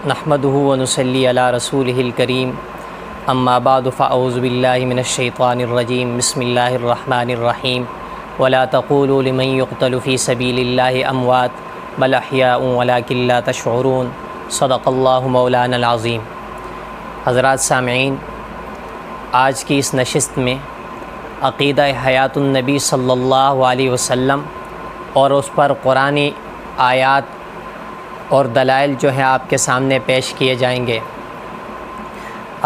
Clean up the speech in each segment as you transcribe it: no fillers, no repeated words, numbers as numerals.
نحمده ونصلی علی رسولہ الکریم اما بعد فاعوذ باللہ من الشیطان الرجیم بسم اللہ الرحمن الرحیم ولا تقولوا لمن يقتل فی سبیل اللہ اموات بل احیاء ولکن لا تشعرون صدق اللہ مولانا العظیم۔ حضرات سامعین، آج کی اس نشست میں عقیدہ حیات النبی صلی اللہ علیہ وسلم اور اس پر قرآنی آیات اور دلائل جو ہیں آپ کے سامنے پیش کیے جائیں گے۔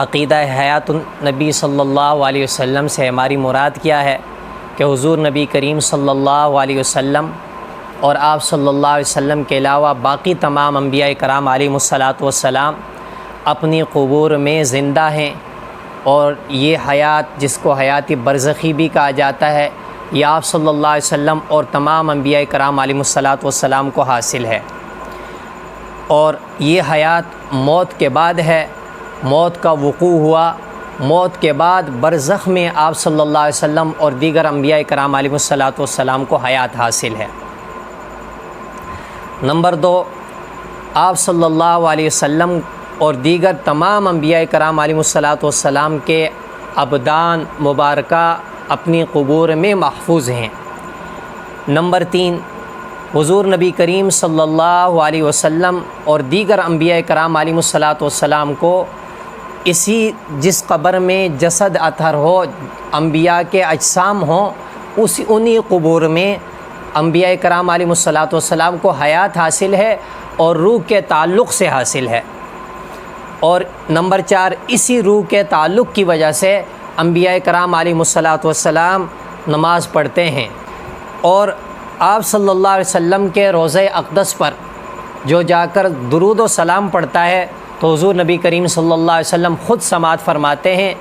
عقیدہ حیات النبی صلی اللہ علیہ وسلم سے ہماری مراد کیا ہے کہ حضور نبی کریم صلی اللہ علیہ وسلم اور آپ صلی اللہ علیہ وسلم کے علاوہ باقی تمام انبیاء کرام علیہم الصلاۃ والسلام اپنی قبور میں زندہ ہیں، اور یہ حیات جس کو حیات برزخی بھی کہا جاتا ہے، یہ آپ صلی اللہ علیہ وسلم اور تمام انبیاء کرام علیہم الصلاۃ والسلام کو حاصل ہے، اور یہ حیات موت کے بعد ہے۔ موت کا وقوع ہوا، موت کے بعد برزخ میں آپ صلی اللہ علیہ وسلم اور دیگر انبیاء کرام علیہم الصلاۃ والسلام کو حیات حاصل ہے۔ نمبر 2، آپ صلی اللہ علیہ وسلم اور دیگر تمام انبیاء کرام علیہم الصلاۃ والسلام کے ابدان مبارکہ اپنی قبور میں محفوظ ہیں۔ نمبر 3، حضور نبی کریم صلی اللہ علیہ وسلم اور دیگر انبیاء کرام علیہم الصلاۃ والسلام کو اسی جس قبر میں جسد اطہر ہو، انبیاء کے اجسام ہوں، انہی قبور میں انبیاء کرام علیہم الصلاۃ والسلام کو حیات حاصل ہے اور روح کے تعلق سے حاصل ہے۔ اور نمبر 4، اسی روح کے تعلق کی وجہ سے انبیاء کرام علیہم الصلاۃ والسلام نماز پڑھتے ہیں، اور آپ صلی اللہ علیہ وسلم کے روضہ اقدس پر جو جا کر درود و سلام پڑھتا ہے تو حضور نبی کریم صلی اللہ علیہ وسلم خود سماعت فرماتے ہیں،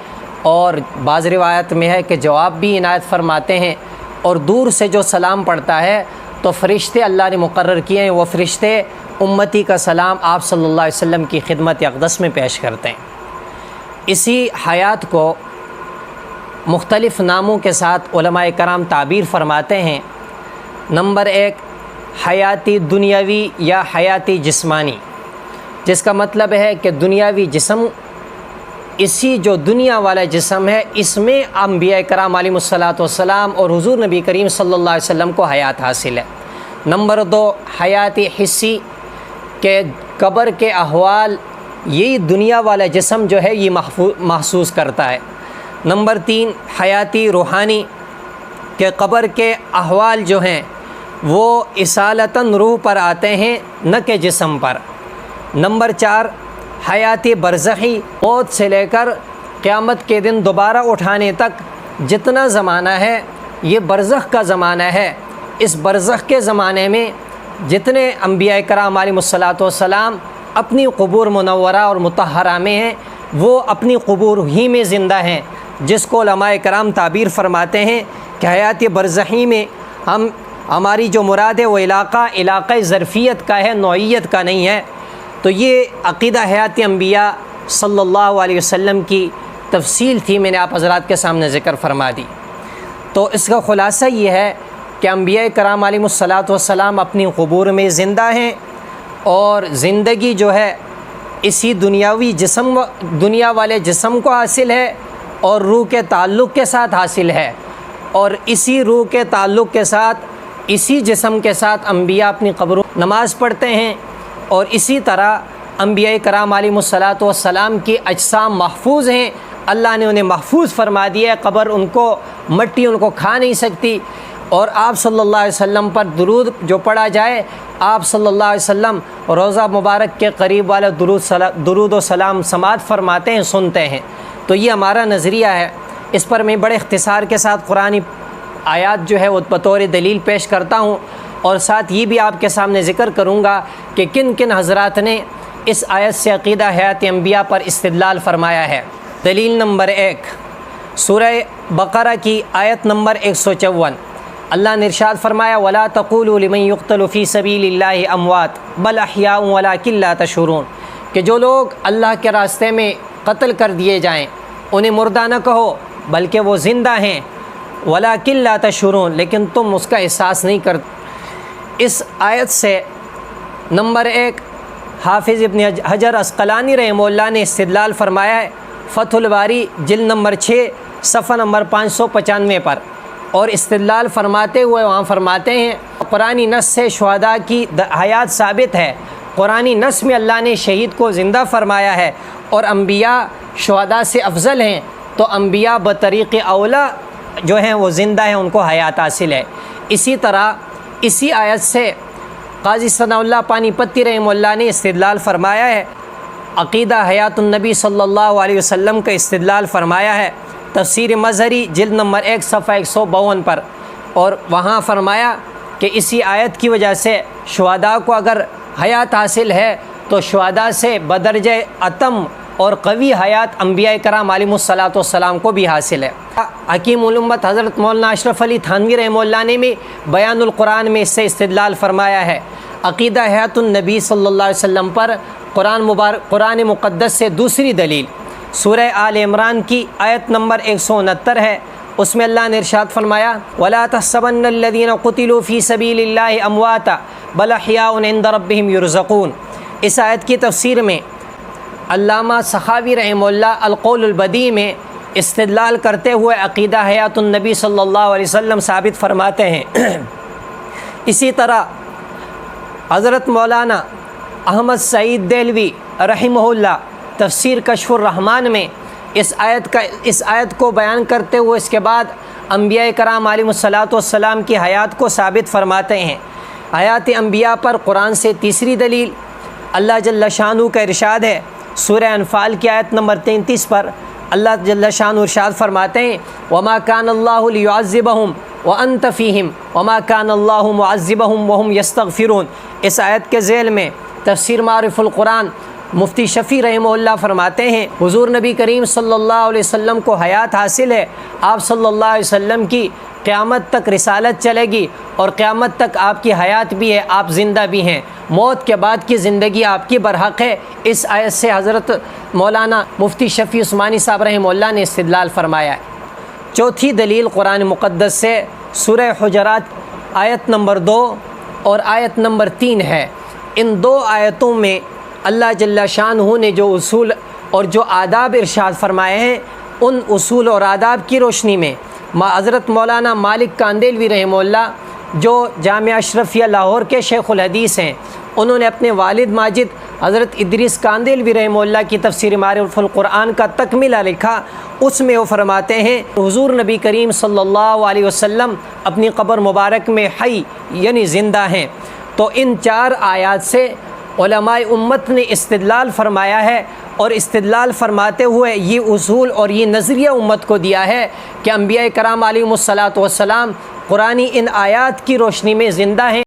اور بعض روایت میں ہے کہ جواب بھی عنایت فرماتے ہیں، اور دور سے جو سلام پڑھتا ہے تو فرشتے اللہ نے مقرر کیے ہیں، وہ فرشتے امتی کا سلام آپ صلی اللہ علیہ وسلم کی خدمت اقدس میں پیش کرتے ہیں۔ اسی حیات کو مختلف ناموں کے ساتھ علماء کرام تعبیر فرماتے ہیں۔ نمبر 1، حیاتی دنیاوی یا حیاتی جسمانی، جس کا مطلب ہے کہ دنیاوی جسم، اسی جو دنیا والا جسم ہے اس میں انبیاء کرام علیہم الصلاۃ والسلام اور حضور نبی کریم صلی اللہ علیہ وسلم کو حیات حاصل ہے۔ نمبر 2، حیاتی حسی، کہ قبر کے احوال یہی دنیا والا جسم جو ہے یہ محسوس کرتا ہے۔ نمبر 3، حیاتی روحانی، کہ قبر کے احوال جو ہیں وہ اصالتاً روح پر آتے ہیں نہ کہ جسم پر۔ نمبر 4، حیاتی برزخی، موت سے لے کر قیامت کے دن دوبارہ اٹھانے تک جتنا زمانہ ہے یہ برزخ کا زمانہ ہے۔ اس برزخ کے زمانے میں جتنے انبیاء کرام علیہم الصلاۃ والسلام اپنی قبور منورہ اور مطہرہ میں ہیں، وہ اپنی قبور ہی میں زندہ ہیں، جس کو علماء کرام تعبیر فرماتے ہیں کہ حیات برزخی میں ہماری جو مراد ہے وہ علاقہ ظرفیت کا ہے، نوعیت کا نہیں ہے۔ تو یہ عقیدہ حیات انبیاء صلی اللہ علیہ وسلم کی تفصیل تھی، میں نے آپ حضرات کے سامنے ذکر فرما دی۔ تو اس کا خلاصہ یہ ہے کہ انبیاء کرام علیہم الصلاۃ والسلام اپنی قبور میں زندہ ہیں، اور زندگی جو ہے اسی دنیا والے جسم کو حاصل ہے اور روح کے تعلق کے ساتھ حاصل ہے، اور اسی روح کے تعلق کے ساتھ اسی جسم کے ساتھ انبیاء اپنی قبروں نماز پڑھتے ہیں، اور اسی طرح انبیاء کرام علیہم الصلاۃ والسلام کی اجسام محفوظ ہیں، اللہ نے انہیں محفوظ فرما دیا ہے، قبر ان کو مٹی ان کو کھا نہیں سکتی۔ اور آپ صلی اللہ علیہ وسلم پر درود جو پڑھا جائے، آپ صلی اللہ علیہ وسلم روضہ مبارک کے قریب والا درود و سلام سماعت فرماتے ہیں، سنتے ہیں۔ تو یہ ہمارا نظریہ ہے۔ اس پر میں بڑے اختصار کے ساتھ قرآنی آیات جو ہے وہ بطور دلیل پیش کرتا ہوں، اور ساتھ یہ بھی آپ کے سامنے ذکر کروں گا کہ کن کن حضرات نے اس آیت سے عقیدہ حیات انبیاء پر استدلال فرمایا ہے۔ دلیل نمبر 1، سورہ بقرہ کی آیت نمبر 154، اللہ نے ارشاد فرمایا وَلَا تَقُولُوا لِمَن يُقْتَلُ فِي سَبِيلِ اللَّهِ أَمْوَاتٌ بَلْ أَحْيَاءٌ وَلَكِن لَا تَشْعُرُونَ، کہ جو لوگ اللہ کے راستے میں قتل کر دیے جائیں انہیں مردہ نہ کہو بلکہ وہ زندہ ہیں، وَلَكِن لَا تَشْعُرُونَ، لیکن تم اس کا احساس نہیں کرتے۔ اس آیت سے نمبر 1 حافظ ابن حجر عسقلانی رحمہ اللہ نے استدلال فرمایا ہے فتح الباری جلد نمبر 6 صفحہ نمبر 595 پر، اور استدلال فرماتے ہوئے وہاں فرماتے ہیں قرآنی نص سے شہداء کی حیات ثابت ہے، قرآنی نص میں اللہ نے شہید کو زندہ فرمایا ہے، اور انبیاء شہداء سے افضل ہیں، تو انبیاء بطریق اولا جو ہیں وہ زندہ ہیں، ان کو حیات حاصل ہے۔ اسی طرح اسی آیت سے قاضی ثناء اللہ پانی پتی رحمہ اللہ نے استدلال فرمایا ہے، عقیدہ حیات النبی صلی اللہ علیہ وسلم کا استدلال فرمایا ہے تفسیر مظہری جلد نمبر 1 صفحہ 152 پر، اور وہاں فرمایا کہ اسی آیت کی وجہ سے شہداء کو اگر حیات حاصل ہے تو شہداء سے بدرجہ اتم اور قوی حیات انبیاء کرام علیہم الصلاۃ والسلام کو بھی حاصل ہے۔ حکیم الامت حضرت مولانا اشرف علی تھانوی رحمہ اللہ نے بھی بیان القرآن میں اس سے استدلال فرمایا ہے، عقیدہ حیات النبی صلی اللہ علیہ وسلم پر قرآن مقدس سے دوسری دلیل سورہ آل عمران کی آیت نمبر 169 ہے، اس میں اللہ نے ارشاد فرمایا وَلَا تَحْسَبَنَّ الَّذِينَ قُتِلُوا فِي سَبِيلِ اللَّهِ أَمْوَاتًا بَلْ أَحْيَاءٌ عِندَ رَبِّهِمْ يُرْزَقُونَ۔ اس آیت کی تفسیر میں علامہ سخاوی رحمہ اللہ القول البدیع میں استدلال کرتے ہوئے عقیدہ حیات النبی صلی اللہ علیہ وسلم ثابت فرماتے ہیں۔ اسی طرح حضرت مولانا احمد سعید دہلوی رحمہ اللہ تفسیر کشف الرحمن میں اس آیت کو بیان کرتے ہوئے اس کے بعد انبیاء کرام علیہم الصلاۃ والسلام کی حیات کو ثابت فرماتے ہیں۔ حیات انبیاء پر قرآن سے تیسری دلیل اللہ جل شانہ کا ارشاد ہے، سورہ انفال کی آیت نمبر 33 پر اللہ جل شانہ ارشاد فرماتے ہیں وما کان اللہ لیعذبہم وانت فیہم وما کان اللہ معذبہم وہم یستغفرون۔ اس آیت کے ذیل میں تفسیر معرف القرآن مفتی شفیع رحمہ اللہ فرماتے ہیں حضور نبی کریم صلی اللہ علیہ وسلم کو حیات حاصل ہے، آپ صلی اللہ علیہ وسلم کی قیامت تک رسالت چلے گی اور قیامت تک آپ کی حیات بھی ہے، آپ زندہ بھی ہیں، موت کے بعد کی زندگی آپ کی برحق ہے۔ اس آیت سے حضرت مولانا مفتی شفیع عثمانی صاحب رحمہ اللہ نے استدلال فرمایا ہے۔ چوتھی دلیل قرآن مقدس سے سورہ حجرات آیت نمبر 2 اور آیت نمبر 3 ہے۔ ان دو آیتوں میں اللہ جل شانہ نے جو اصول اور جو آداب ارشاد فرمائے ہیں، ان اصول اور آداب کی روشنی میں حضرت مولانا مالک کاندیلوی رحمہ اللہ جو جامعہ اشرفیہ لاہور کے شیخ الحدیث ہیں، انہوں نے اپنے والد ماجد حضرت ادریس کاندیلوی رحمہ اللہ کی تفسیر معرف القرآن کا تکملہ لکھا، اس میں وہ فرماتے ہیں حضور نبی کریم صلی اللہ علیہ وسلم اپنی قبر مبارک میں حی یعنی زندہ ہیں۔ تو ان 4 آیات سے علماء امت نے استدلال فرمایا ہے، اور استدلال فرماتے ہوئے یہ اصول اور یہ نظریہ امت کو دیا ہے کہ انبیاء کرام علیہم الصلاۃ والسلام قرآنی ان آیات کی روشنی میں زندہ ہیں۔